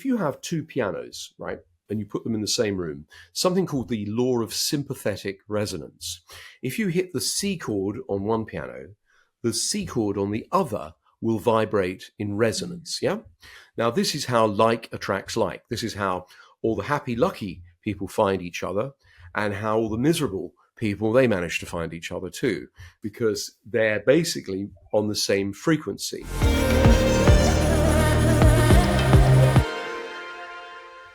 if you have two pianos, right, and you put them in the same room, something called the law of sympathetic resonance. If you hit the C chord on one piano, the C chord on the other will vibrate in resonance, yeah? Now, this is how like attracts like. This is how all the happy, lucky people find each other, and how all the miserable people, they manage to find each other too, because they're basically on the same frequency.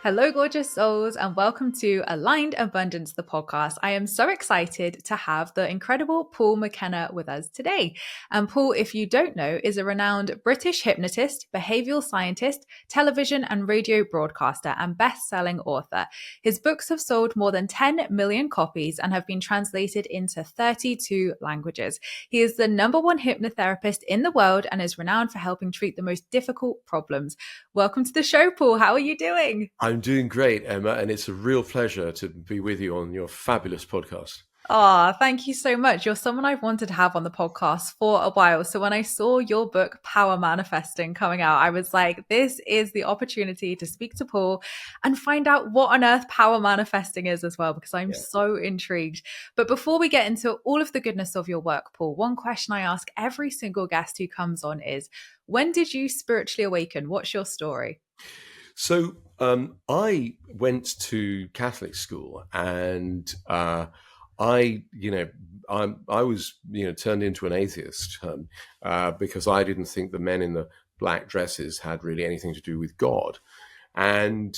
Hello, gorgeous souls, and welcome to Aligned Abundance, the podcast. I am so excited to have the incredible Paul McKenna with us today. And Paul, if you don't know, is a renowned British hypnotist, behavioral scientist, television and radio broadcaster, and best-selling author. His books have sold more than 10 million copies and have been translated into 32 languages. He is the #1 hypnotherapist in the world and is renowned for helping treat the most difficult problems. Welcome to the show, Paul. How are you doing? I'm doing great, Emma, and it's a real pleasure to be with you on your fabulous podcast. Oh, thank you so much. You're someone I've wanted to have on the podcast for a while. So when I saw your book, Power Manifesting, coming out, I was like, this is the opportunity to speak to Paul and find out what on earth power manifesting is as well, because I'm so intrigued. But before we get into all of the goodness of your work, Paul, one question I ask every single guest who comes on is, when did you spiritually awaken? What's your story? So I went to Catholic school, and I was turned into an atheist because I didn't think the men in the black dresses had really anything to do with God. And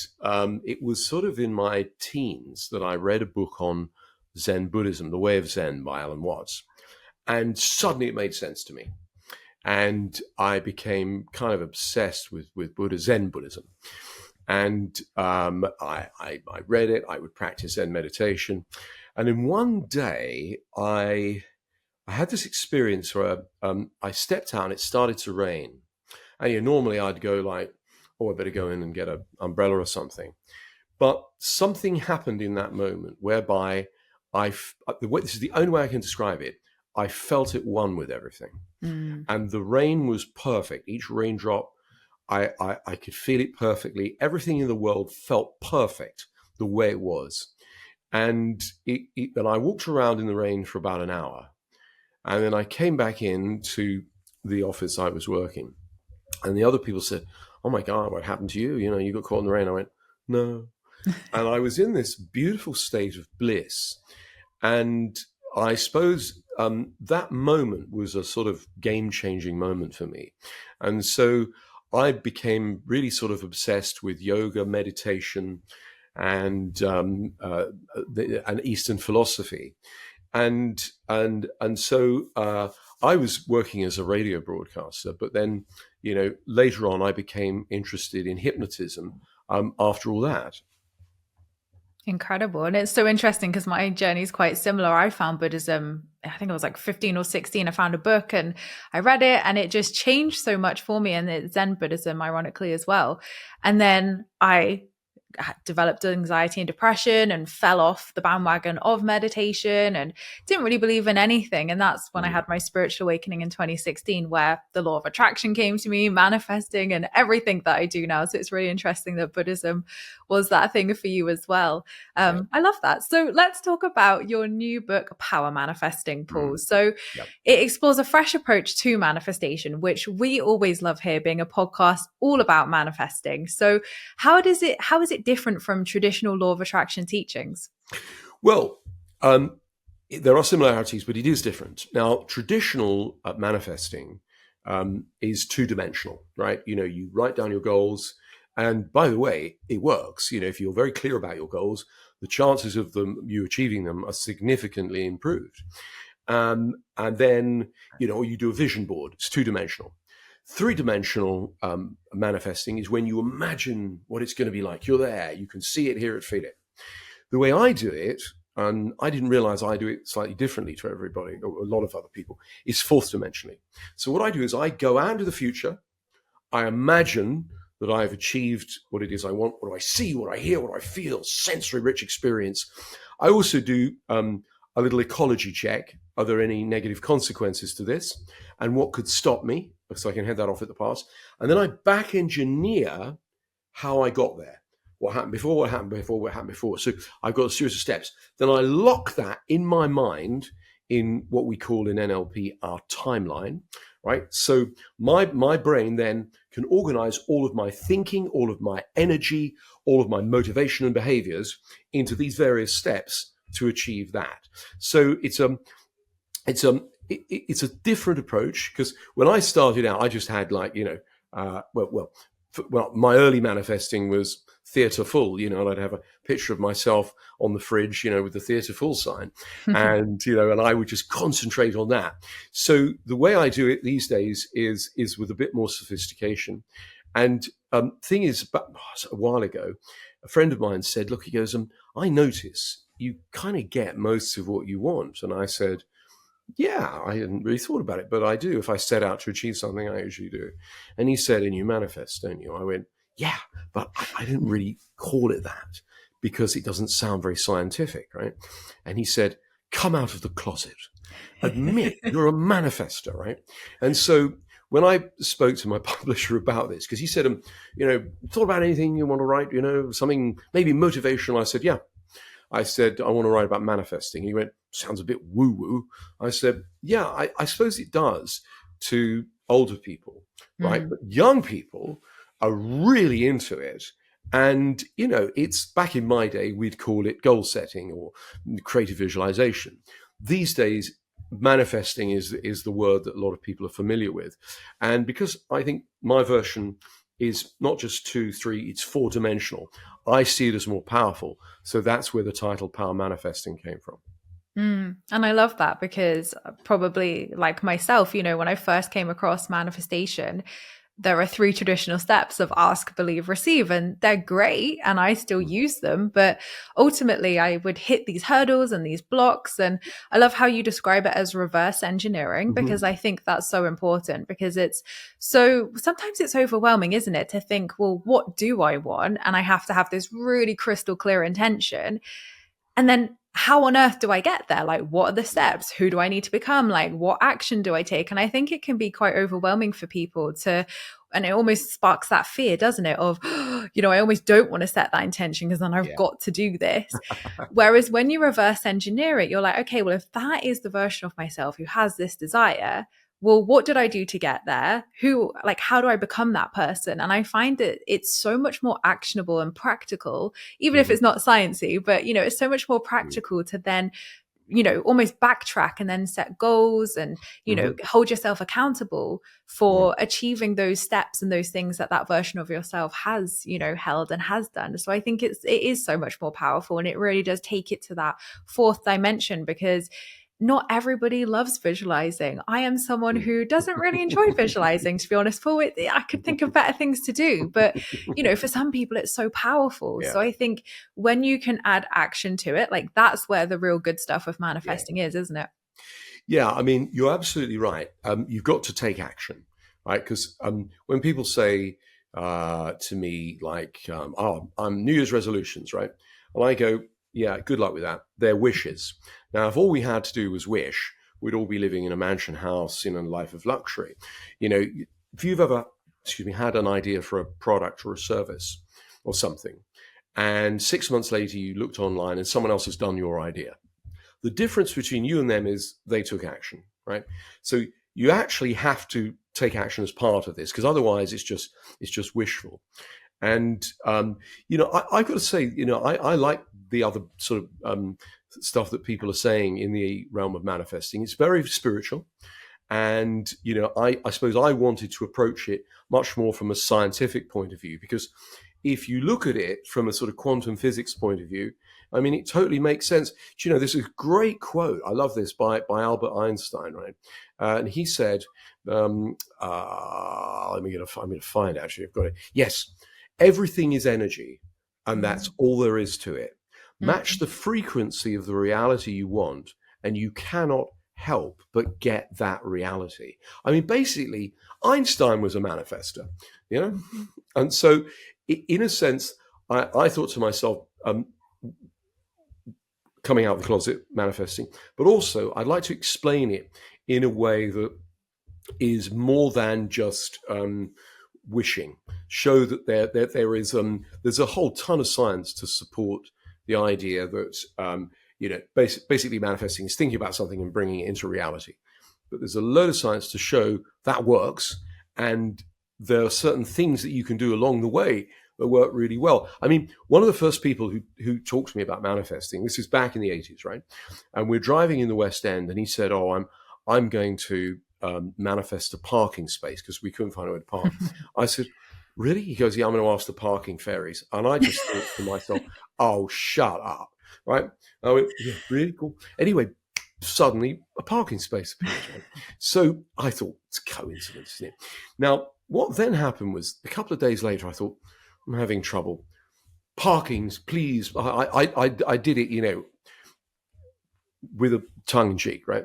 it was sort of in my teens that I read a book on Zen Buddhism, The Way of Zen by Alan Watts, and suddenly it made sense to me. And I became kind of obsessed with Zen Buddhism. And I read it, I would practice Zen meditation. And then one day I had this experience where I stepped out and it started to rain. And normally I'd go like, oh, I better go in and get an umbrella or something. But something happened in that moment whereby this is the only way I can describe it, I felt at one with everything. And the rain was perfect. Each raindrop, I could feel it perfectly. Everything in the world felt perfect the way it was. And and I walked around in the rain for about an hour. And then I came back into the office I was working. And the other people said, oh my God, what happened to you? You got caught in the rain. I went, no. And I was in this beautiful state of bliss. And I suppose that moment was a sort of game-changing moment for me. And so I became really sort of obsessed with yoga, meditation, and Eastern philosophy. And so I was working as a radio broadcaster, but then, later on I became interested in hypnotism after all that. Incredible. And it's so interesting because my journey is quite similar. I found Buddhism, I think I was like 15 or 16. I found a book and I read it and it just changed so much for me. And it's Zen Buddhism, ironically, as well. And then I developed anxiety and depression and fell off the bandwagon of meditation and didn't really believe in anything. And that's when I had my spiritual awakening in 2016, where the law of attraction came to me, manifesting, and everything that I do now. So it's really interesting that Buddhism was that thing for you as well. I love that. So let's talk about your new book, Power Manifesting, Paul. So it explores a fresh approach to manifestation, which we always love here, being a podcast all about manifesting. So how is it different from traditional law of attraction teachings? Well, there are similarities, but it is different. Now, traditional manifesting is two-dimensional, right? You write down your goals, and by the way, it works. If you're very clear about your goals, the chances of you achieving them are significantly improved. And then, you do a vision board. It's two-dimensional. Three-dimensional manifesting is when you imagine what it's going to be like. You're there. You can see it, hear it, feel it. The way I do it, and I didn't realize I do it slightly differently to everybody, or a lot of other people, is fourth-dimensionally. So what I do is I go out into the future. I imagine that I've achieved what it is I want, what I see, what I hear, what I feel, sensory-rich experience. I also do a little ecology check. Are there any negative consequences to this? And what could stop me? So I can head that off at the pass. And then I back engineer how I got there. What happened before, what happened before, what happened before. So I've got a series of steps. Then I lock that in my mind in what we call in NLP our timeline, right? So my brain then can organize all of my thinking, all of my energy, all of my motivation and behaviors into these various steps to achieve that. So it's a different approach, because when I started out, I just had like, my early manifesting was theatre full, and I'd have a picture of myself on the fridge, with the theatre full sign, and and I would just concentrate on that. So the way I do it these days is with a bit more sophistication. And thing is, a while ago, a friend of mine said, "Look," he goes, "I notice you kind of get most of what you want." And I said, "Yeah, I hadn't really thought about it, but I do. If I set out to achieve something, I usually do." And he said, "And you manifest, don't you?" I went, "Yeah, but I didn't really call it that because it doesn't sound very scientific, right?" And he said, "Come out of the closet. Admit you're a manifester, right?" And so when I spoke to my publisher about this, because he said, "Thought about anything you want to write, something maybe motivational?" I said, "Yeah." I said, "I want to write about manifesting." He went, "Sounds a bit woo-woo." I said, "Yeah, I suppose it does to older people, right? But young people are really into it. And, it's back in my day, we'd call it goal setting or creative visualization. These days, manifesting is the word that a lot of people are familiar with. And because I think my version is not just 2, 3, it's 4-dimensional. I see it as more powerful. So that's where the title Power Manifesting came from. And I love that, because probably like myself, when I first came across manifestation, there are 3 traditional steps of ask, believe, receive, and they're great and I still use them. But ultimately, I would hit these hurdles and these blocks. And I love how you describe it as reverse engineering, because I think that's so important, because sometimes it's overwhelming, isn't it? To think, well, what do I want? And I have to have this really crystal clear intention. And then how on earth do I get there? Like, what are the steps? Who do I need to become? Like, what action do I take? And I think it can be quite overwhelming for people and it almost sparks that fear, doesn't it? Of, I almost don't want to set that intention because then I've got to do this. Whereas when you reverse engineer it, you're like, okay, well, if that is the version of myself who has this desire, well, what did I do to get there? How do I become that person? And I find that it's so much more actionable and practical, even if it's not sciencey, but, it's so much more practical to then, almost backtrack and then set goals and, hold yourself accountable for achieving those steps and those things that version of yourself has, held and has done. So I think it is so much more powerful, and it really does take it to that 4th dimension, because not everybody loves visualizing. I am someone who doesn't really enjoy visualizing, to be honest. I could think of better things to do, but for some people it's so powerful. So I think when you can add action to it, like that's where the real good stuff of manifesting is, isn't it? Yeah, I mean, you're absolutely right. You've got to take action, right? Because when people say to me, like, I'm New Year's resolutions, right? And I go, yeah, good luck with that. They're wishes. Now, if all we had to do was wish, we'd all be living in a mansion house in a life of luxury. If you've ever, had an idea for a product or a service or something, and 6 months later you looked online and someone else has done your idea, the difference between you and them is they took action, right? So you actually have to take action as part of this, because otherwise it's just wishful. And I've got to say, I like the other sort of stuff that people are saying in the realm of manifesting. It's very spiritual, and I suppose I wanted to approach it much more from a scientific point of view, because if you look at it from a sort of quantum physics point of view, I mean, it totally makes sense. There's a great quote, I love this, by Albert Einstein, right? And he said, I'm going to find, actually, I've got it. Yes. Everything is energy, and that's all there is to it. Match the frequency of the reality you want, and you cannot help but get that reality. I mean, basically, Einstein was a manifester, And so, in a sense, I thought to myself, coming out of the closet, manifesting, but also I'd like to explain it in a way that is more than just wishing, show that there is there's a whole ton of science to support the idea that basically manifesting is thinking about something and bringing it into reality. But there's a load of science to show that works, and there are certain things that you can do along the way that work really well. I mean, one of the first people who talked to me about manifesting, this is back in the 80s, right? And we're driving in the West End, and he said, "Oh, I'm going to manifest a parking space," because we couldn't find a way to park. I said, "Really?" He goes, "Yeah, I'm going to ask the parking fairies." And I just thought to myself, "Oh, shut up!" Right? I went, "Yeah, really cool." Anyway, suddenly a parking space appeared. Right? So I thought it's coincidence, isn't it? Now, what then happened was a couple of days later, I thought, I'm having trouble. Parkings, please. I did it, with a tongue in cheek, right?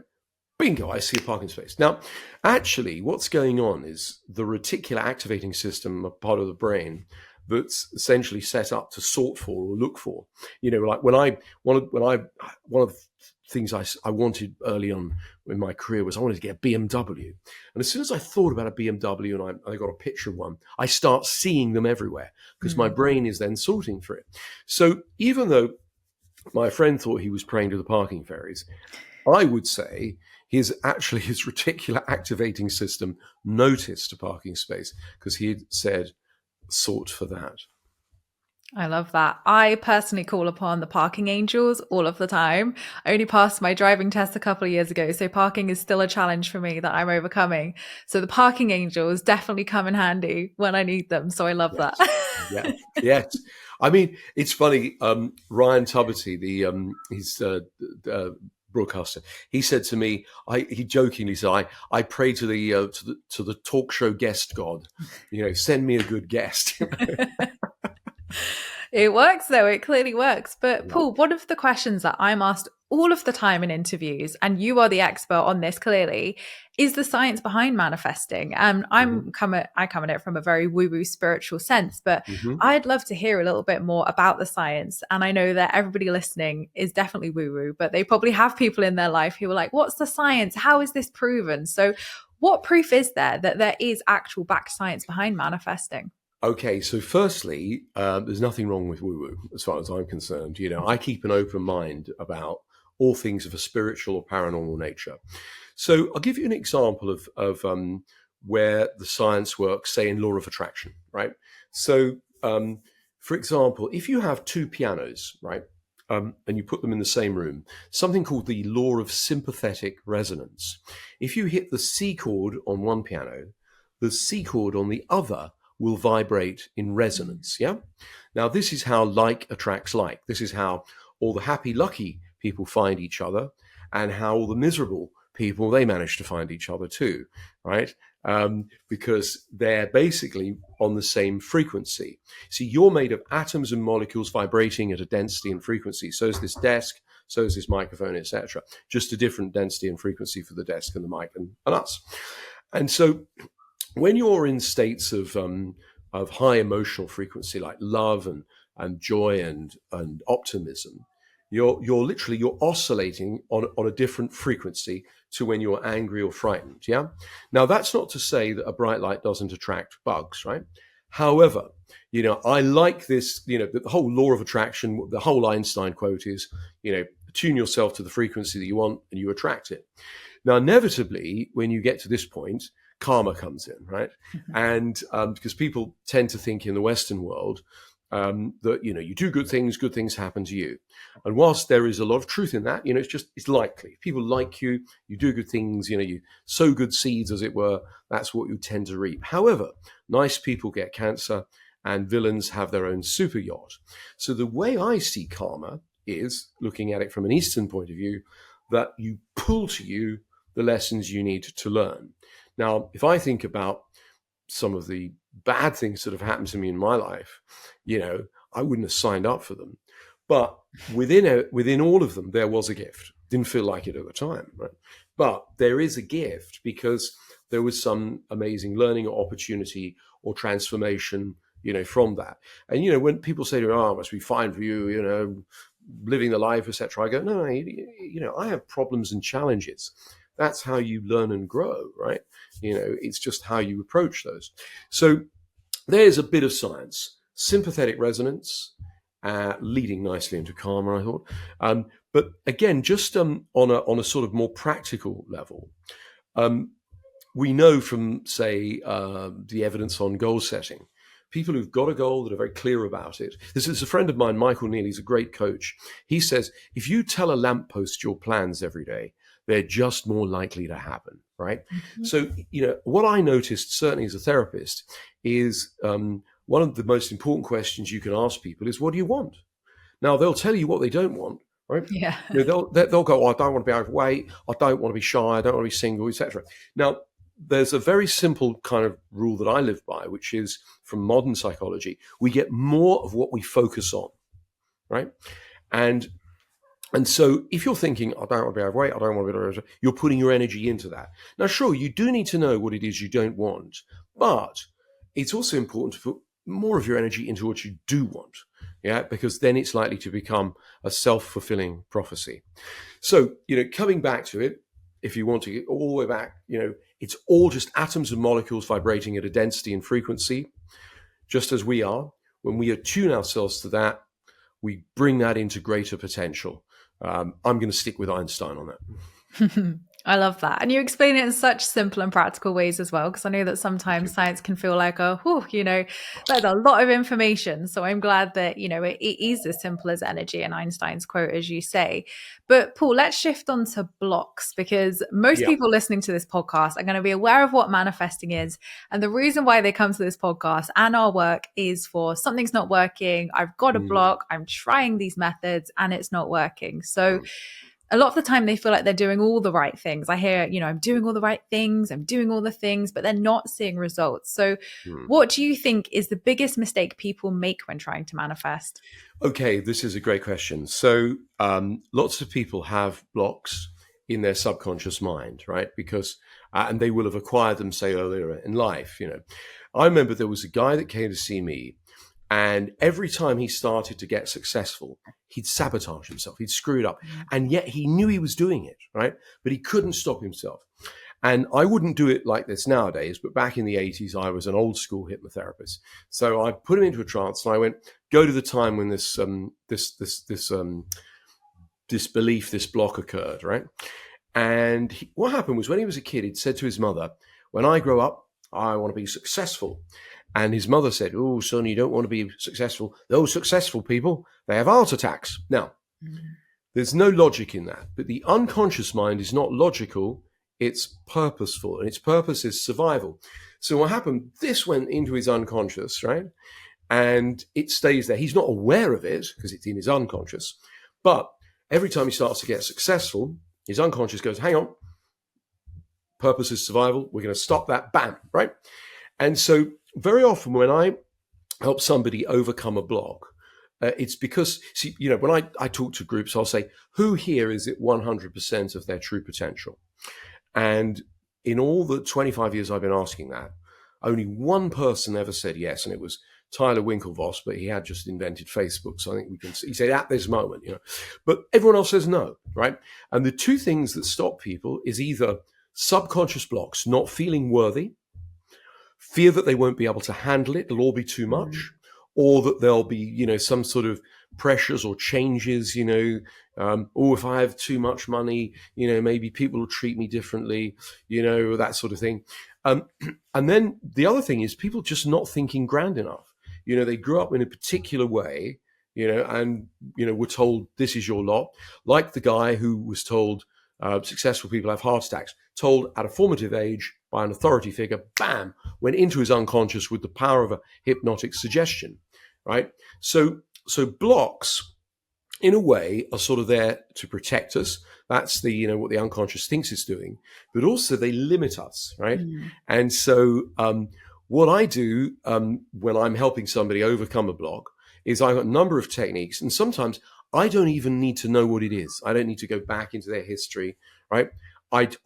Bingo, I see a parking space. Now, actually, what's going on is the reticular activating system, a part of the brain that's essentially set up to sort for or look for. Like one of the things I wanted early on in my career was I wanted to get a BMW. And as soon as I thought about a BMW and I got a picture of one, I start seeing them everywhere because my brain is then sorting for it. So even though my friend thought he was praying to the parking fairies, I would say his reticular activating system noticed a parking space because he had said, sort for that. I love that. I personally call upon the parking angels all of the time. I only passed my driving test a couple of years ago, so parking is still a challenge for me that I'm overcoming. So the parking angels definitely come in handy when I need them. So I love that. Yeah. Yes. I mean, it's funny. Ryan Tuberty, he's broadcaster. He said to me, he jokingly said, "I pray to the talk show guest god, send me a good guest." It works though. It clearly works. But Paul, one of the questions that I'm asked all of the time in interviews, and you are the expert on this clearly, is the science behind manifesting. I come at it from a very woo-woo spiritual sense, but I'd love to hear a little bit more about the science. And I know that everybody listening is definitely woo-woo, but they probably have people in their life who are like, what's the science? How is this proven? So what proof is there that there is actual backed science behind manifesting? Okay, so firstly, there's nothing wrong with woo-woo as far as I'm concerned. I keep an open mind about all things of a spiritual or paranormal nature. So I'll give you an example of where the science works, say in law of attraction, right? So, for example, if you have two pianos, right, and you put them in the same room, something called the law of sympathetic resonance. If you hit the C chord on one piano, the C chord on the other will vibrate in resonance. Yeah. Now, this is how like attracts like. This is how all the happy, lucky people find each other, and how all the miserable people, they manage to find each other too, right? Because they're basically on the same frequency. See, you're made of atoms and molecules vibrating at a density and frequency. So is this desk, so is this microphone, etc. Just a different density and frequency for the desk and the mic and us. And so when you're in states of high emotional frequency, like love and joy and optimism, you're oscillating on a different frequency to when you're angry or frightened. Yeah. Now, that's not to say that a bright light doesn't attract bugs, right? However, I like this, the whole law of attraction, the whole Einstein quote is, tune yourself to the frequency that you want and you attract it. Now, inevitably, when you get to this point, karma comes in, right? And because people tend to think in the Western world that, you do good things happen to you. And whilst there is a lot of truth in that, it's likely. If people like you, you do good things, you sow good seeds, as it were, that's what you tend to reap. However, nice people get cancer and villains have their own super yacht. So the way I see karma is, looking at it from an Eastern point of view, that you pull to you the lessons you need to learn. Now, if I think about some of the bad things that have happened to me in my life, I wouldn't have signed up for them. But within all of them, there was a gift. Didn't feel like it at the time, right? But there is a gift because there was some amazing learning or opportunity or transformation, from that. And, when people say to me, "Oh, it must be fine for you, living the life, etc." I go, no, I have problems and challenges. That's how you learn and grow, right? It's just how you approach those. So there's a bit of science. Sympathetic resonance, leading nicely into karma, I thought. But again, just on a sort of more practical level, we know from, say, the evidence on goal setting, people who've got a goal that are very clear about it. This is a friend of mine, Michael Neal. He's a great coach. He says, if you tell a lamppost your plans every day, they're just more likely to happen, right? Mhm. So, what I noticed, certainly as a therapist, is one of the most important questions you can ask people is, what do you want? Now, they'll tell you what they don't want, right? Yeah. They'll go, oh, I don't want to be overweight. I don't want to be shy. I don't want to be single, etc. Now, there's a very simple kind of rule that I live by, which is from modern psychology. We get more of what we focus on, right? And so if you're thinking, I don't want to be overweight, I don't want to be overweight, you're putting your energy into that. Now, sure, you do need to know what it is you don't want, but it's also important to put more of your energy into what you do want, yeah, because then it's likely to become a self-fulfilling prophecy. So, coming back to it, if you want to get all the way back, it's all just atoms and molecules vibrating at a density and frequency, just as we are. When we attune ourselves to that, we bring that into greater potential. I'm going to stick with Einstein on that. I love that. And you explain it in such simple and practical ways as well, because I know that sometimes science can feel like, there's a lot of information. So I'm glad that, it is as simple as energy and Einstein's quote, as you say. But Paul, let's shift on to blocks, because most Yeah. people listening to this podcast are going to be aware of what manifesting is. And the reason why they come to this podcast and our work is for something's not working. I've got a block. I'm trying these methods and it's not working. So a lot of the time they feel like they're doing all the right things. I hear, I'm doing all the right things, I'm doing all the things, but they're not seeing results. So what do you think is the biggest mistake people make when trying to manifest? Okay, this is a great question. So lots of people have blocks in their subconscious mind, right? Because, and they will have acquired them, say, earlier in life. I remember there was a guy that came to see me, and every time he started to get successful, he'd sabotage himself, he'd screw it up. And yet he knew he was doing it, right? But he couldn't stop himself. And I wouldn't do it like this nowadays, but back in the 80s, I was an old school hypnotherapist. So I put him into a trance and I went, go to the time when this belief, this block occurred, right? And what happened was when he was a kid, he'd said to his mother, when I grow up, I want to be successful. And his mother said, oh, son, you don't want to be successful. Those successful people, they have heart attacks. Now, there's no logic in that. But the unconscious mind is not logical. It's purposeful. And its purpose is survival. So what happened, this went into his unconscious, right? And it stays there. He's not aware of it because it's in his unconscious. But every time he starts to get successful, his unconscious goes, hang on, purpose is survival. We're going to stop that. Bam, right? And so very often when I help somebody overcome a block, it's because, when I talk to groups, I'll say, who here is at 100% of their true potential? And in all the 25 years I've been asking that, only one person ever said yes, and it was Tyler Winklevoss, but he had just invented Facebook. So I think he said at this moment, but everyone else says no, right? And the two things that stop people is either subconscious blocks, not feeling worthy, fear that they won't be able to handle it, it'll all be too much, or that there'll be, some sort of pressures or changes, if I have too much money, maybe people will treat me differently, that sort of thing. And then the other thing is people just not thinking grand enough. They grew up in a particular way, and, were told this is your lot, like the guy who was told successful people have heart attacks, told at a formative age by an authority figure, bam, went into his unconscious with the power of a hypnotic suggestion, right? So blocks, in a way, are sort of there to protect us. That's what the unconscious thinks it's doing, but also they limit us, right? And so what I do when I'm helping somebody overcome a block is I've got a number of techniques, and sometimes I don't even need to know what it is. I don't need to go back into their history, right?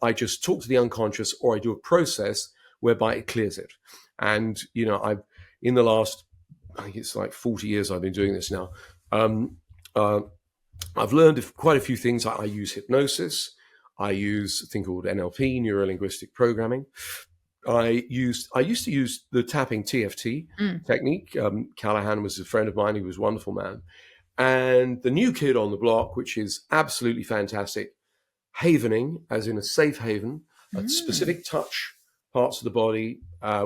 I just talk to the unconscious, or I do a process whereby it clears it. And, I've, in the last, I think it's like 40 years I've been doing this now. I've learned quite a few things. I use hypnosis. I use a thing called NLP, neuro-linguistic programming. I used to use the tapping TFT Mm. technique. Callahan was a friend of mine. He was a wonderful man. And the new kid on the block, which is absolutely fantastic, havening, as in a safe haven, a Mm. specific touch parts of the body.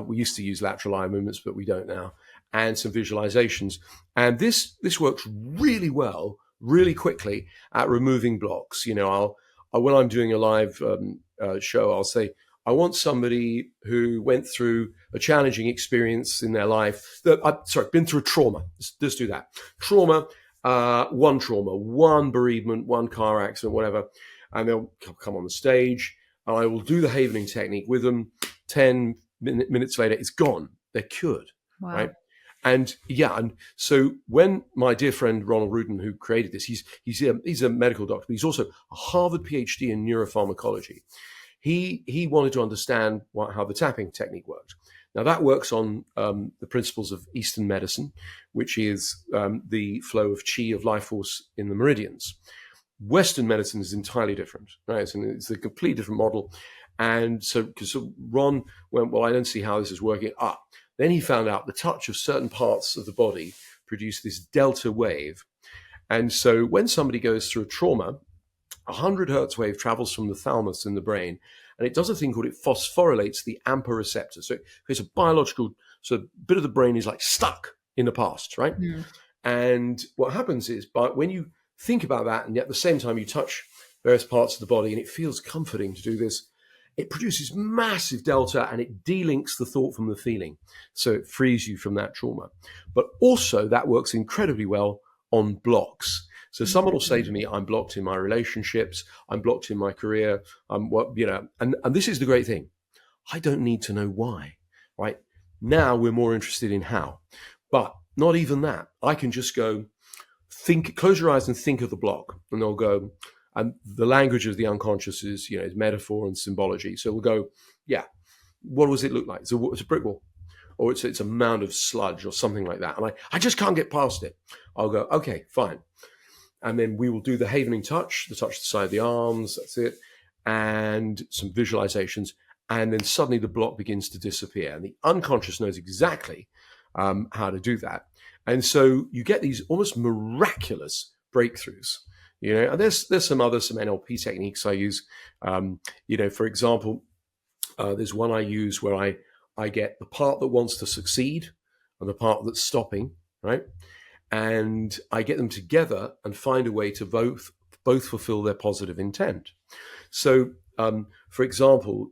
We used to use lateral eye movements, but we don't now, and some visualizations. And this works really well, really quickly at removing blocks. When I'm doing a live show, I'll say, I want somebody who went through a challenging experience in their life. Been through a trauma. Let's do that. One bereavement, one car accident, whatever, and they'll come on the stage. And I will do the havening technique with them. 10 minutes later, it's gone. They're cured, right? Wow. And yeah, and so when my dear friend Ronald Rudin, who created this, he's a medical doctor, but he's also a Harvard PhD in neuropharmacology. He wanted to understand how the tapping technique worked. Now that works on the principles of Eastern medicine, which is the flow of chi, of life force in the meridians. Western medicine is entirely different, right? It's a completely different model. And so Ron went, well, I don't see how this is working. Then he found out the touch of certain parts of the body produce this delta wave. And so when somebody goes through a trauma, 100 hertz wave travels from the thalamus in the brain, and it does a thing called it phosphorylates the AMPA receptor. So it's a biological, so a bit of the brain is like stuck in the past, right? Mm. And what happens is, but when you think about that, and yet at the same time you touch various parts of the body, and it feels comforting to do this, it produces massive delta, and it delinks the thought from the feeling. So it frees you from that trauma. But also that works incredibly well on blocks. So someone will say to me, I'm blocked in my relationships, I'm blocked in my career, and this is the great thing. I don't need to know why, right? Now we're more interested in how. But not even that. I can just go, close your eyes and think of the block, and they'll go, and the language of the unconscious is metaphor and symbology. So we'll go, yeah, what does it look like? It's a brick wall, or it's a mound of sludge or something like that. And I just can't get past it. I'll go, okay, fine. And then we will do the havening touch, the touch to the side of the arms, that's it, and some visualizations. And then suddenly the block begins to disappear. And the unconscious knows exactly how to do that. And so you get these almost miraculous breakthroughs. And there's some NLP techniques I use. For example, there's one I use where I get the part that wants to succeed and the part that's stopping, right? And I get them together and find a way to both fulfill their positive intent. So, for example,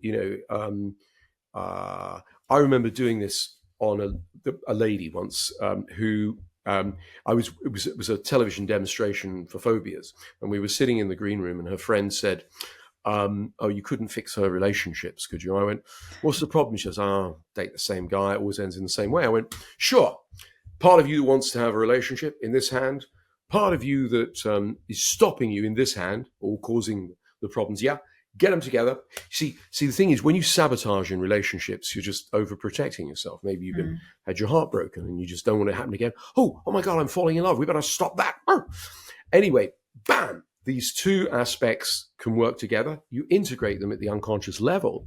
I remember doing this on a lady once who it was a television demonstration for phobias, and we were sitting in the green room, and her friend said, "Oh, you couldn't fix her relationships, could you?" I went, "What's the problem?" She says, "Date the same guy, it always ends in the same way." I went, "Sure. Part of you wants to have a relationship in this hand, part of you that is stopping you in this hand or causing the problems. Yeah, get them together." See, the thing is, when you sabotage in relationships, you're just overprotecting yourself. Maybe you've had your heart broken and you just don't want it to happen again. Oh my God, I'm falling in love. We better stop that. Anyway, bam, these two aspects can work together. You integrate them at the unconscious level.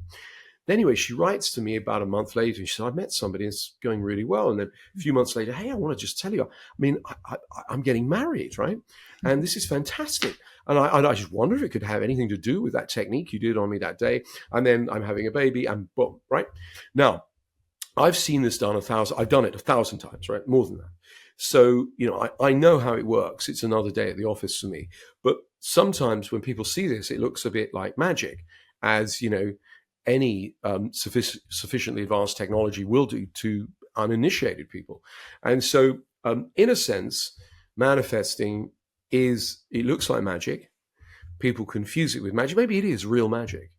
Anyway, she writes to me about a month later, and she said, "I met somebody, it's going really well." And then a few months later, "Hey, I want to just tell you, I mean, I'm getting married, right? And this is fantastic. And I just wonder if it could have anything to do with that technique you did on me that day. And then I'm having a baby, and boom, right? Now, I've seen this done I've done it 1,000 times, right? More than that. So, I know how it works. It's another day at the office for me. But sometimes when people see this, it looks a bit like magic, as, any sufficiently advanced technology will do to uninitiated people. And so, in a sense, manifesting it looks like magic. People confuse it with magic. Maybe it is real magic,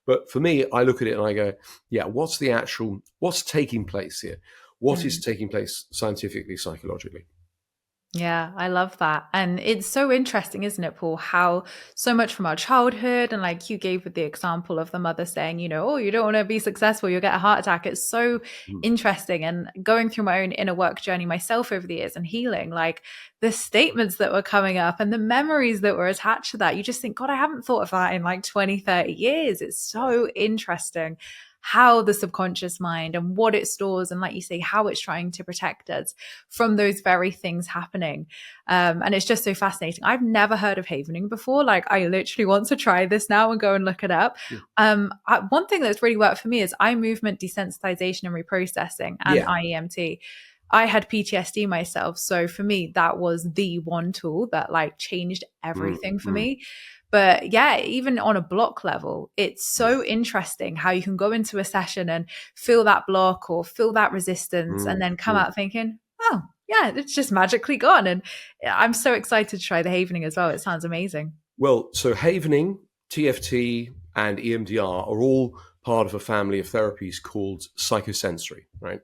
But for me, I look at it and I go, yeah, what's taking place here? What is taking place scientifically, psychologically? Yeah, I love that. And it's so interesting, isn't it, Paul, how so much from our childhood, and like you gave with the example of the mother saying, oh, you don't want to be successful, you'll get a heart attack. It's so interesting. And going through my own inner work journey myself over the years and healing, like the statements that were coming up and the memories that were attached to that, you just think, God, I haven't thought of that in like 20, 30 years. It's so interesting how the subconscious mind and what it stores, and like you say, how it's trying to protect us from those very things happening. And it's just so fascinating. I've never heard of havening before. Like, I literally want to try this now and go and look it up. One thing that's really worked for me is eye movement desensitization and reprocessing, and Yeah. IEMT. I had PTSD myself. So for me, that was the one tool that like changed everything for me. But yeah, even on a block level, it's so interesting how you can go into a session and feel that block or feel that resistance and then come out thinking, oh, yeah, it's just magically gone. And I'm so excited to try the havening as well. It sounds amazing. Well, so havening, TFT, and EMDR are all part of a family of therapies called psychosensory, right?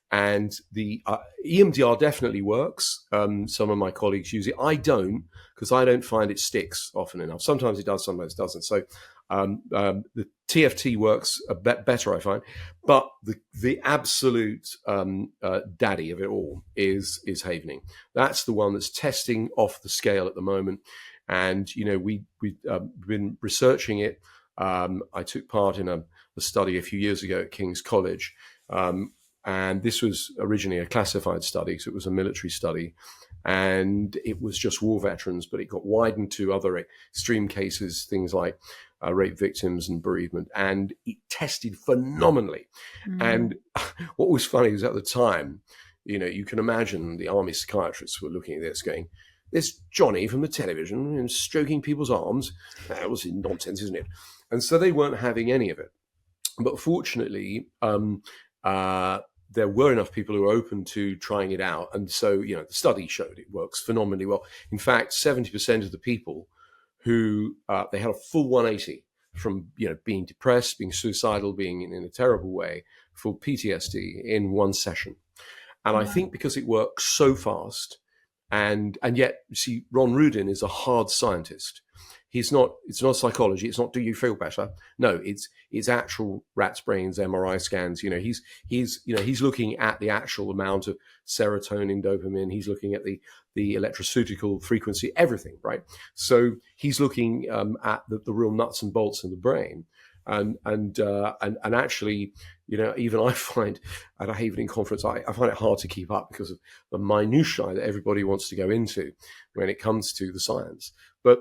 And the EMDR definitely works. Some of my colleagues use it. I don't, because I don't find it sticks often enough. Sometimes it does, sometimes it doesn't. So the TFT works a bit better, I find. But the absolute daddy of it all is havening. That's the one that's testing off the scale at the moment. And, you know, we've been researching it. I took part in a study a few years ago at King's College. And this was originally a classified study, so it was a military study. And it was just war veterans, but it got widened to other extreme cases, things like rape victims and bereavement. And it tested phenomenally. And what was funny was at the time, you know, you can imagine the army psychiatrists were looking at this going, this Johnny from the television and stroking people's arms, that was nonsense, isn't it? And so they weren't having any of it. But fortunately, there were enough people who were open to trying it out. And so, you know, the study showed it works phenomenally well. In fact, 70% of the people who, they had a full 180 from, you know, being depressed, being suicidal, being in a terrible way, for PTSD in one session. And I think because it works so fast, and yet, you see, Ron Rudin is a hard scientist. It's not psychology. It's not, do you feel better? No, it's actual rat's brains, MRI scans. You know, he's looking at the actual amount of serotonin, dopamine. He's looking at the electroceutical frequency, everything, right? So he's looking at the real nuts and bolts in the brain. And actually, you know, even I find at a havening conference, I find it hard to keep up because of the minutiae that everybody wants to go into when it comes to the science. But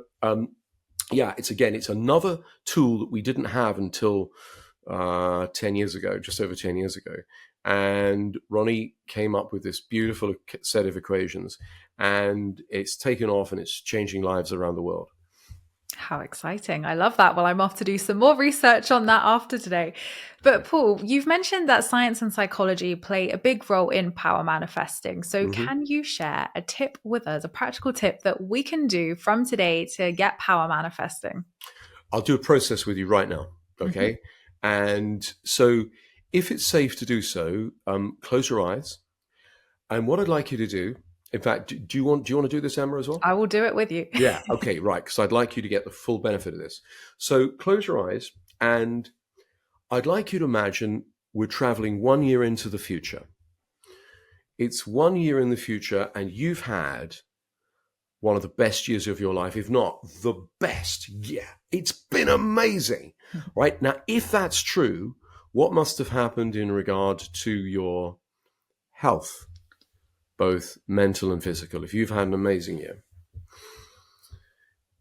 yeah, it's another tool that we didn't have until 10 years ago, just over 10 years ago. And Ronnie came up with this beautiful set of equations, and it's taken off and it's changing lives around the world. How exciting. I love that. Well, I'm off to do some more research on that after today. But Paul, you've mentioned that science and psychology play a big role in power manifesting. So can you share a tip with us, a practical tip that we can do from today to get power manifesting? I'll do a process with you right now. Okay. And so if it's safe to do so, close your eyes. And what I'd like you to do, in fact, do you want to do this, Emma, as well? I will do it with you. Yeah. Okay. Right. Because I'd like you to get the full benefit of this. So close your eyes, and I'd like you to imagine we're traveling 1 year into the future. It's 1 year in the future, and you've had one of the best years of your life, if not the best. Yeah. It's been amazing. Right. Now, if that's true, what must have happened in regard to your health? Both mental and physical, if you've had an amazing year.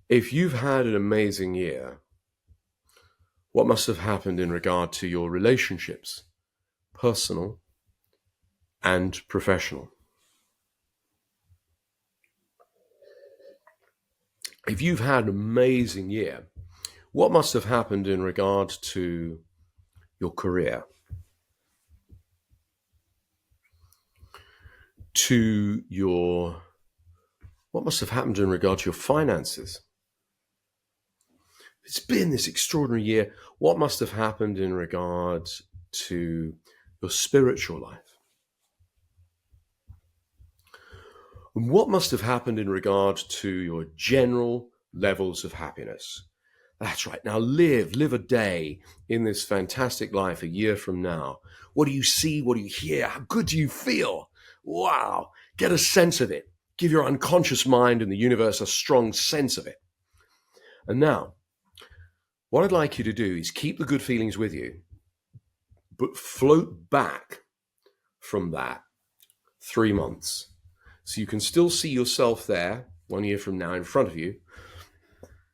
If you've had an amazing year, what must have happened in regard to your relationships, personal and professional? If you've had an amazing year, what must have happened in regard to your career, what must have happened in regard to your finances? It's been this extraordinary year. What must have happened in regard to your spiritual life? And what must have happened in regard to your general levels of happiness? That's right. Now live a day in this fantastic life a year from now. What do you see? What do you hear? How good do you feel? Wow. Get a sense of it. Give your unconscious mind and the universe a strong sense of it. And now, what I'd like you to do is keep the good feelings with you, but float back from that 3 months. So you can still see yourself there 1 year from now in front of you.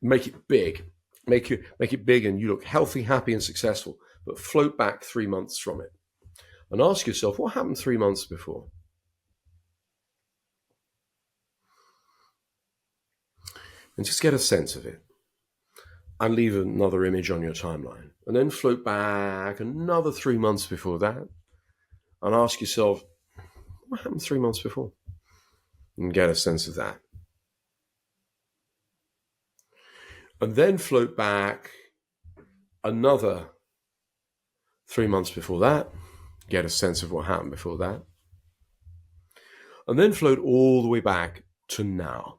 Make it big. Make it big and you look healthy, happy, and successful, but float back 3 months from it. And ask yourself, what happened 3 months before? And just get a sense of it. And leave another image on your timeline. And then float back another 3 months before that. And ask yourself, what happened 3 months before? And get a sense of that. And then float back another 3 months before that. Get a sense of what happened before that. And then float all the way back to now.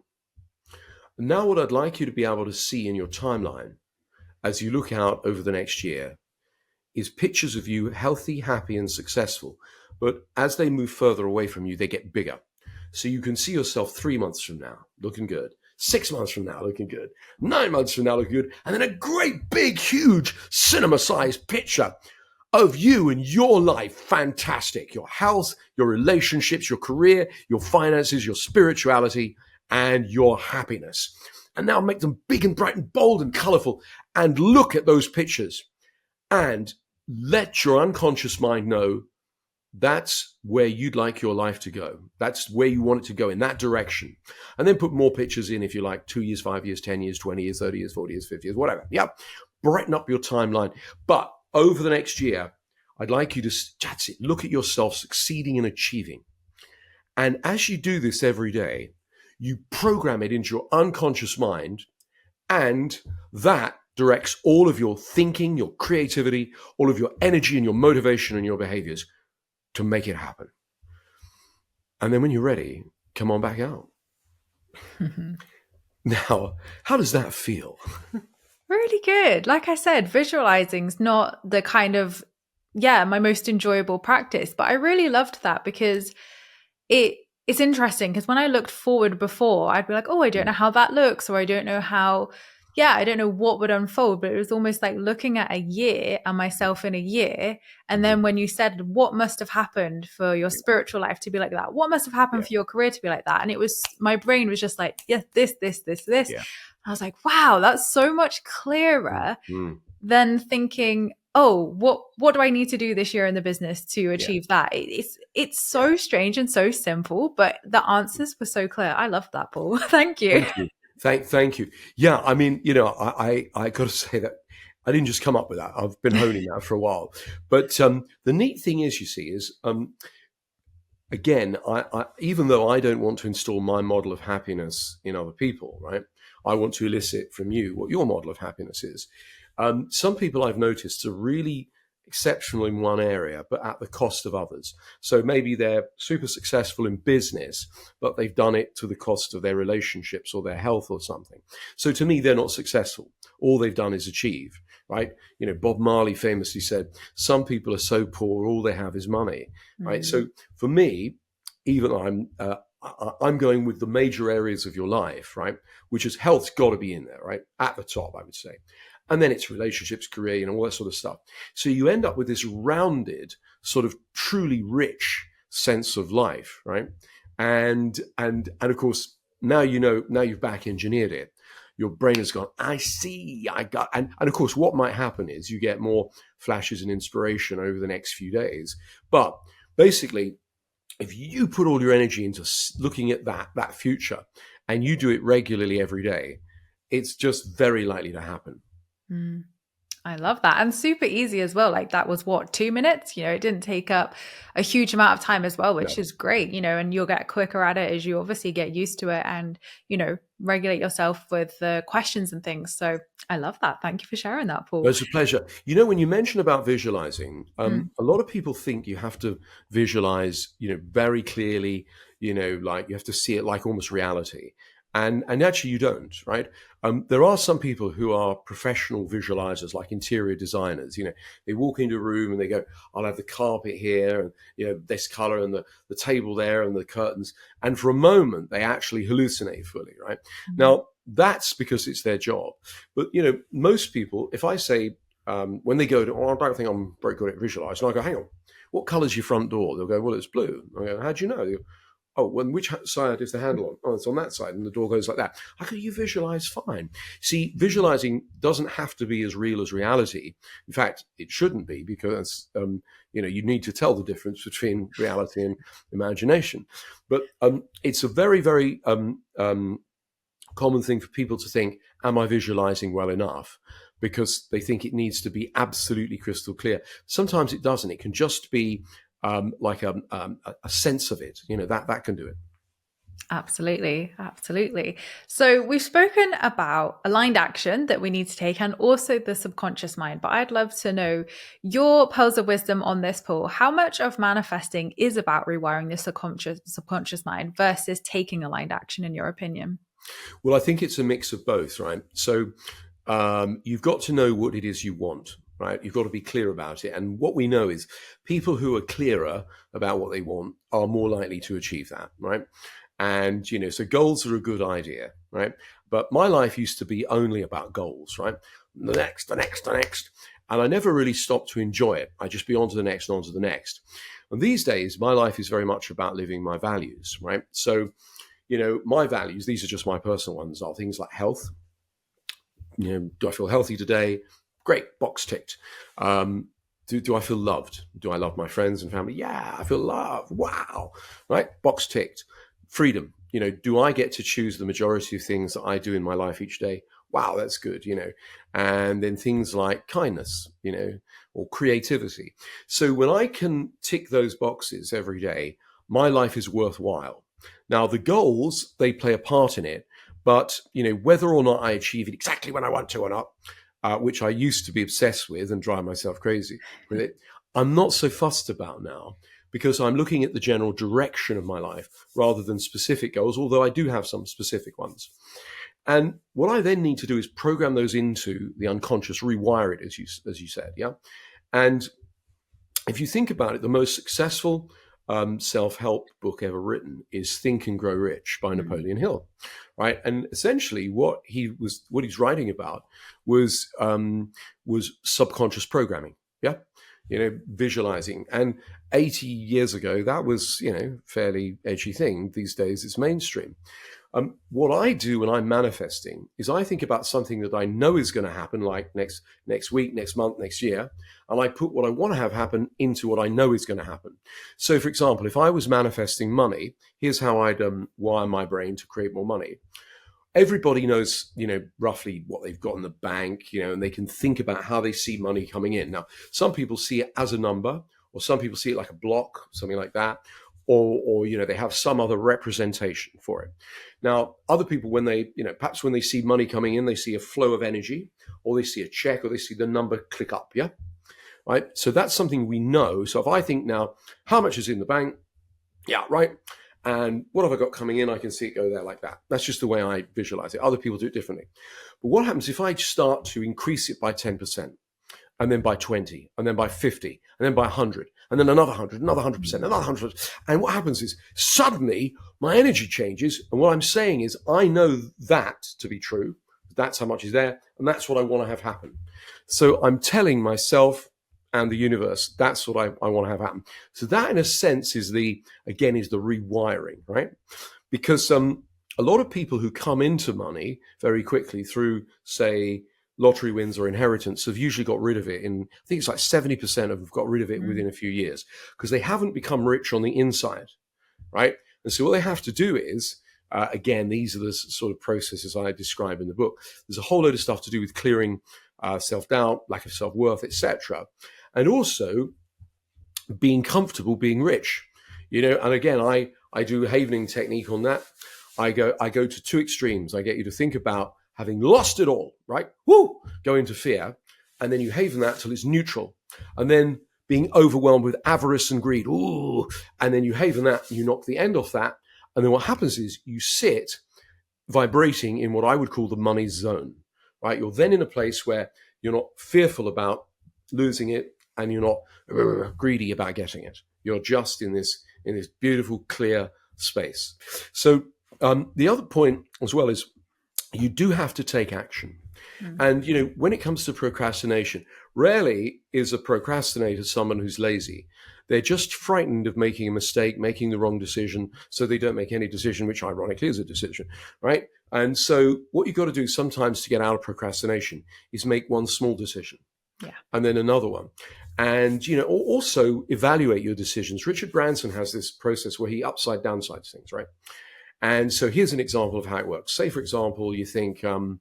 And now what I'd like you to be able to see in your timeline as you look out over the next year is pictures of you healthy, happy, and successful. But as they move further away from you, they get bigger. So you can see yourself 3 months from now looking good, 6 months from now looking good, 9 months from now looking good, and then a great big huge cinema-sized picture of you and your life. Fantastic. Your health, your relationships, your career, your finances, your spirituality, and your happiness. And now make them big and bright and bold and colorful, and look at those pictures and let your unconscious mind know that's where you'd like your life to go. That's where you want it to go, in that direction. And then put more pictures in if you like, 2 years, 5 years, 10 years, 20 years, 30 years, 40 years, 50 years, whatever. Yep. Brighten up your timeline. But over the next year, I'd like you to look at yourself succeeding and achieving. And as you do this every day, you program it into your unconscious mind, and that directs all of your thinking, your creativity, all of your energy and your motivation and your behaviors to make it happen. And then when you're ready, come on back out. Now, how does that feel? Really good. Like I said, visualizing is not the kind of, my most enjoyable practice, but I really loved that because it's interesting, because when I looked forward before, I'd be like, oh, I don't know how that looks, or I don't know how, I don't know what would unfold, but it was almost like looking at a year and myself in a year. And then when you said, what must have happened for your spiritual life to be like that? What must have happened for your career to be like that? And it was, my brain was just like, yes, this. Yeah. I was like, wow, that's so much clearer than thinking, oh, what do I need to do this year in the business to achieve that? It's so strange and so simple, but the answers were so clear. I love that, Paul. Thank you. Thank you. Yeah, I mean, I got to say that I didn't just come up with that. I've been honing that for a while. But the neat thing is, you see, is again, I even though I don't want to install my model of happiness in other people, right? I want to elicit from you what your model of happiness is. Some people I've noticed are really exceptional in one area, but at the cost of others. So maybe they're super successful in business, but they've done it to the cost of their relationships or their health or something. So to me, they're not successful. All they've done is achieve, right? Bob Marley famously said, some people are so poor, all they have is money, right? So for me, even I'm going with the major areas of your life, right? Which is health's got to be in there, right? At the top, I would say. And then it's relationships, career, all that sort of stuff. So you end up with this rounded, sort of truly rich sense of life, right? And of course, now you've back engineered it. Your brain has gone, I see, I got, and of course, what might happen is you get more flashes and inspiration over the next few days. But basically, if you put all your energy into looking at that future, and you do it regularly every day, it's just very likely to happen. I love that. And super easy as well. Like that was 2 minutes, it didn't take up a huge amount of time as well, which is great, and you'll get quicker at it as you obviously get used to it and, regulate yourself with the questions and things. So I love that. Thank you for sharing that, Paul. It's a pleasure. When you mention about visualizing, a lot of people think you have to visualize, very clearly, like you have to see it like almost reality. And actually you don't, right? There are some people who are professional visualizers, like interior designers. They walk into a room and they go, I'll have the carpet here and, this color and the table there and the curtains. And for a moment, they actually hallucinate fully, right? Now, that's because it's their job. But, most people, if I say, when they go to, oh, I don't think I'm very good at visualizing, I go, hang on, what colour's your front door? They'll go, well, it's blue. I go, how do you know? They go, oh, well, which side is the handle on? Oh, it's on that side, and the door goes like that. I go, you visualize fine. See, visualizing doesn't have to be as real as reality. In fact, it shouldn't be, because you need to tell the difference between reality and imagination. But it's a very, very common thing for people to think, am I visualizing well enough? Because they think it needs to be absolutely crystal clear. Sometimes it doesn't. It can just be like a sense of it. That can do it. Absolutely. Absolutely. So we've spoken about aligned action that we need to take, and also the subconscious mind. But I'd love to know your pearls of wisdom on this, Paul. How much of manifesting is about rewiring the subconscious mind versus taking aligned action, in your opinion? Well, I think it's a mix of both, right? So you've got to know what it is you want, right? You've got to be clear about it. And what we know is people who are clearer about what they want are more likely to achieve that, right? And, so goals are a good idea, right? But my life used to be only about goals, right? The next. And I never really stopped to enjoy it. I just be on to the next and on to the next. And these days, my life is very much about living my values, right? So, my values, these are just my personal ones, are things like health. Do I feel healthy today? Great, box ticked. Do I feel loved? Do I love my friends and family? Yeah, I feel loved. Wow. Right? Box ticked. Freedom. Do I get to choose the majority of things that I do in my life each day? Wow, that's good, And then things like kindness, or creativity. So when I can tick those boxes every day, my life is worthwhile. Now, the goals, they play a part in it, but, whether or not I achieve it exactly when I want to or not, which I used to be obsessed with and drive myself crazy with it, I'm not so fussed about now, because I'm looking at the general direction of my life rather than specific goals, although I do have some specific ones. And what I then need to do is program those into the unconscious, rewire it, as you said, yeah? And if you think about it, the most successful self-help book ever written is Think and Grow Rich by Napoleon Hill, right? And essentially what he's writing about was subconscious programming, yeah? Visualizing. And 80 years ago, that was, fairly edgy thing. These days, it's mainstream. What I do when I'm manifesting is I think about something that I know is going to happen, like next week, next month, next year, and I put what I want to have happen into what I know is going to happen. So, for example, if I was manifesting money, here's how I'd wire my brain to create more money. Everybody knows, roughly what they've got in the bank, and they can think about how they see money coming in. Now, some people see it as a number, or some people see it like a block, something like that, or they have some other representation for it. Now, other people, when they, perhaps when they see money coming in, they see a flow of energy, or they see a check, or they see the number click up, yeah? Right? So that's something we know. So if I think now, how much is in the bank? Yeah, right. And what have I got coming in? I can see it go there like that. That's just the way I visualize it. Other people do it differently. But what happens if I start to increase it by 10%, and then by 20, and then by 50, and then by 100, and then another 100, another 100%, another 100. And what happens is suddenly my energy changes. And what I'm saying is I know that to be true. That's how much is there. And that's what I want to have happen. So I'm telling myself and the universe, that's what I want to have happen. So that, in a sense, is the rewiring, right? Because a lot of people who come into money very quickly through, say, lottery wins or inheritance have usually got rid of it I think it's like 70% have got rid of it within a few years, because they haven't become rich on the inside, right? And so what they have to do is, again, these are the sort of processes I describe in the book. There's a whole load of stuff to do with clearing self-doubt, lack of self-worth, etc. And also being comfortable being rich, and again, I do a havening technique on that. I go to two extremes. I get you to think about having lost it all, right? Woo! Go into fear, and then you haven that till it's neutral. And then being overwhelmed with avarice and greed, ooh, and then you haven that, and you knock the end off that. And then what happens is you sit vibrating in what I would call the money zone, right? You're then in a place where you're not fearful about losing it, and you're not greedy about getting it. You're just in this beautiful, clear space. So the other point as well is you do have to take action. Mm. And, when it comes to procrastination, rarely is a procrastinator someone who's lazy. They're just frightened of making a mistake, making the wrong decision, so they don't make any decision, which ironically is a decision, right? And so what you've got to do sometimes to get out of procrastination is make one small decision, Yeah. and then another one. And, also evaluate your decisions. Richard Branson has this process where he upside downsides things, right? And so here's an example of how it works. Say, for example, you think, I want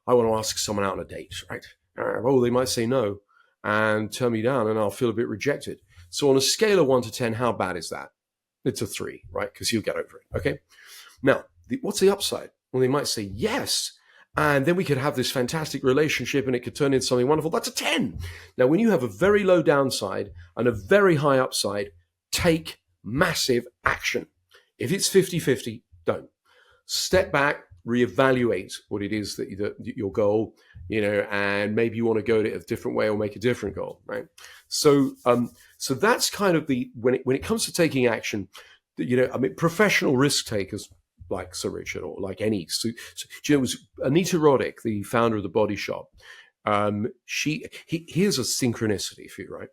to ask someone out on a date, right? Oh, they might say no and turn me down, and I'll feel a bit rejected. So on a scale of 1 to 10, how bad is that? It's a 3, right? Because you'll get over it, okay? Now, what's the upside? Well, they might say yes, and then we could have this fantastic relationship and it could turn into something wonderful. That's a 10. Now, when you have a very low downside and a very high upside, take massive action. If it's 50-50, don't. Step back, reevaluate what it is that your goal, and maybe you want to go it a different way or make a different goal, right? So that's kind of when it comes to taking action, professiontional risk takers like Sir Richard or like any, it was Anita Roddick, the founder of the Body Shop. Here's a synchronicity for you, right?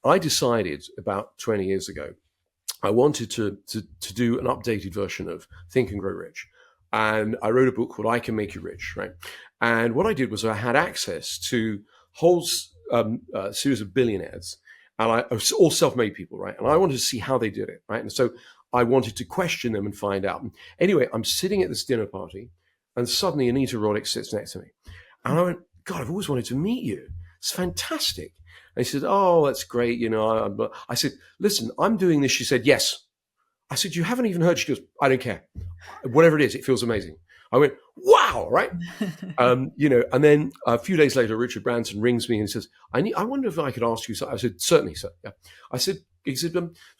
I decided about 20 years ago, I wanted to do an updated version of Think and Grow Rich. And I wrote a book called I Can Make You Rich, right? And what I did was I had access to whole series of billionaires, and all self-made people, right? And I wanted to see how they did it, right? And so I wanted to question them and find out. And anyway, I'm sitting at this dinner party, and suddenly Anita Roddick sits next to me. And I went, God, I've always wanted to meet you. It's fantastic. And he said, oh, that's great. I said, listen, I'm doing this. She said, yes. I said, you haven't even heard. She goes, I don't care. Whatever it is, it feels amazing. I went, wow, right? And then a few days later, Richard Branson rings me and says, I wonder if I could ask you something. I said, certainly, sir. Yeah. He said,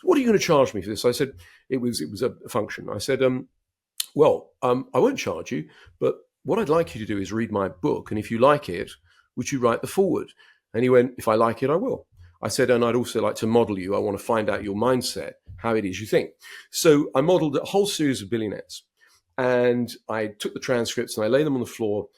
what are you going to charge me for this? I said, it was a function. I said, I won't charge you, but what I'd like you to do is read my book. And if you like it, would you write the foreword? And he went, if I like it, I will. I said, and I'd also like to model you. I want to find out your mindset, how it is you think. So I modeled a whole series of billionaires, and I took the transcripts and I laid them on the floor,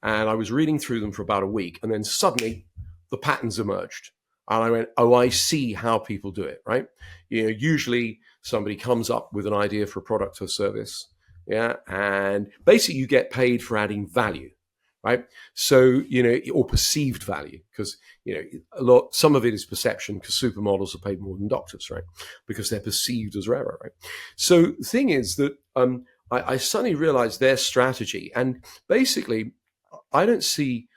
and I was reading through them for about a week. And then suddenly the patterns emerged. And I went, oh, I see how people do it, right? Usually somebody comes up with an idea for a product or service. Yeah. And basically you get paid for adding value. Right. So, or perceived value, because, some of it is perception, because supermodels are paid more than doctors, right? Because they're perceived as rarer, right? So the thing is that I suddenly realized their strategy. And basically, I don't see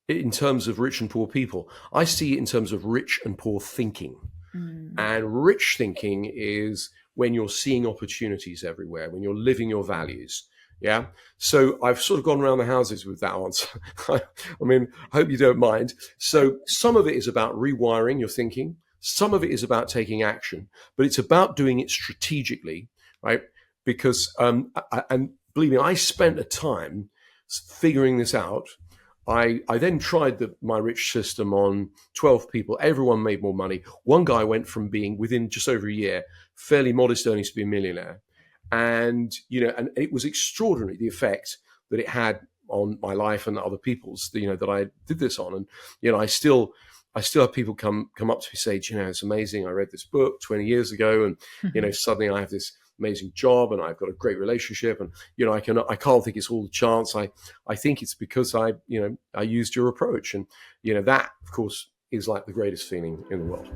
it in terms of rich and poor people. I see it in terms of rich and poor thinking. Mm. And rich thinking is when you're seeing opportunities everywhere, when you're living your values. Yeah. So I've sort of gone around the houses with that answer. I hope you don't mind. So some of it is about rewiring your thinking. Some of it is about taking action, but it's about doing it strategically, right? Because, and believe me, I spent a time figuring this out. I then tried my rich system on 12 people. Everyone made more money. One guy went from being, within just over a year, fairly modest earnings to be a millionaire. And, and it was extraordinary, the effect that it had on my life and other people's, that I did this on. And, I still have people come up to me and say, it's amazing. I read this book 20 years ago, and, suddenly I have this amazing job and I've got a great relationship, and, I can't think it's all the chance. I think it's because I used your approach, and, that of course is like the greatest feeling in the world.